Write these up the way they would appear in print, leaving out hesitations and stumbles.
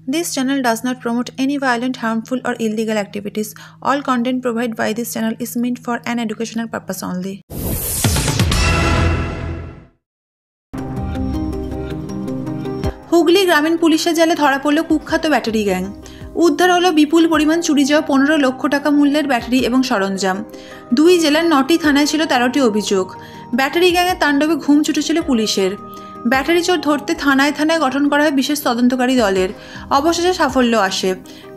This channel does not promote any violent, harmful, or illegal activities. All content provided by this channel is meant for an educational purpose only. Hooghly গ্রামীণ পুলিশের জালে ধরা পড়ল কুখ্যাত battery gang. উদ্ধার হলো বিপুল পরিমাণ চুরি যাওয়া 15 লক্ষ টাকা মূল্যের ব্যাটারি এবং সরঞ্জাম। দুই জেলার 9টি থানায় ছিল 13টি অভিযোগ। ব্যাটারি গ্যাংয়ের তাণ্ডবে ঘুম ছুটেছিল পুলিশের। ব্যাটারি চোর ধরতে থানায় থানায় গঠন করা হয় বিশেষ তদন্তকারী দলের। অবশেষে সাফল্য আসে।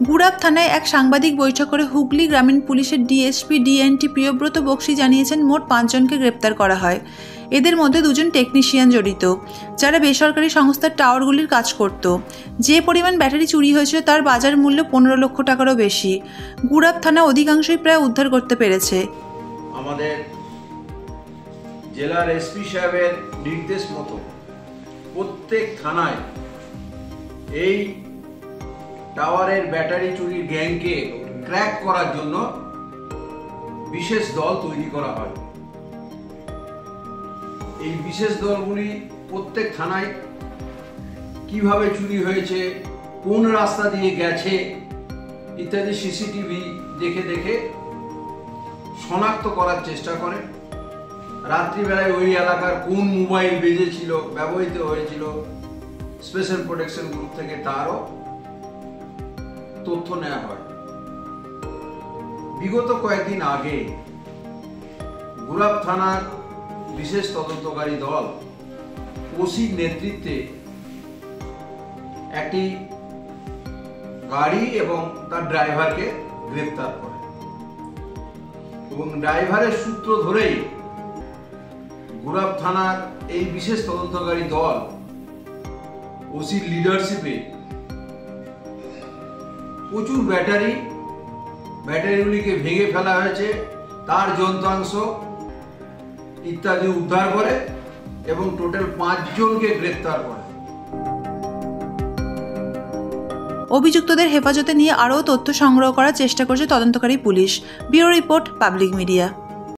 গুড়াব থানায় এক সাংবাদিক বৈঠক করে হুগলি গ্রামীণ পুলিশের ডিএসপি ডিএনটি প্রিয়ব্রত বক্সি জানিয়েছেন মোট 5 জনকে গ্রেপ্তার করা হয়। এদের মধ্যে 2 জন টেকনিশিয়ান জড়িত, যারা বেসরকারি সংস্থার টাওয়ারগুলির কাজ করত। যে পরিমাণ ব্যাটারি চুরি হয়েছিল তার বাজার মূল্য 15 লক্ষ টাকারও বেশি। গুড়াব থানা অধিকাংশই প্রায় উদ্ধার করতে পেরেছে। আমাদের জেলার এসপি সাহেবের নির্দেশ মতো প্রত্যেক থানায় এই টাওয়ারের ব্যাটারি চুরির গ্যাংকে ক্র্যাক করার জন্য বিশেষ দল তৈরি করা হয়। এই বিশেষ দলগুলি প্রত্যেক থানায় কিভাবে চুরি হয়েছে, কোন রাস্তা দিয়ে গেছে ইত্যাদি সিসিটিভি দেখে দেখে শনাক্ত করার চেষ্টা করে। রাত্রিবেলায় ওই এলাকার কোন মোবাইল বেজেছিল, ব্যবহৃত হয়েছিল, স্পেশাল প্রোটেকশন গ্রুপ থেকে তারও তথ্য নেওয়া হয়। বিগত কয়েকদিন আগে গুড়াব থানার বিশেষ তদন্তকারী দল ওসির নেতৃত্বে একটি গাড়ি এবং তার ড্রাইভারকে গ্রেপ্তার করে এবং ড্রাইভারের সূত্র ধরেই গুড়াব থানার এই বিশেষ তদন্তকারী দল ওসির লিডারশিপে প্রচুর ব্যাটারিগুলিকে ভেঙে ফেলা হয়েছে, তার যন্ত্রাংশ ইত্যাদি উদ্ধার করে এবং টোটাল 5 জনকে গ্রেপ্তার করে। অভিযুক্তদের হেফাজতে নিয়ে আরও তথ্য সংগ্রহ করার চেষ্টা করছে তদন্তকারী police. Bureau report, public media.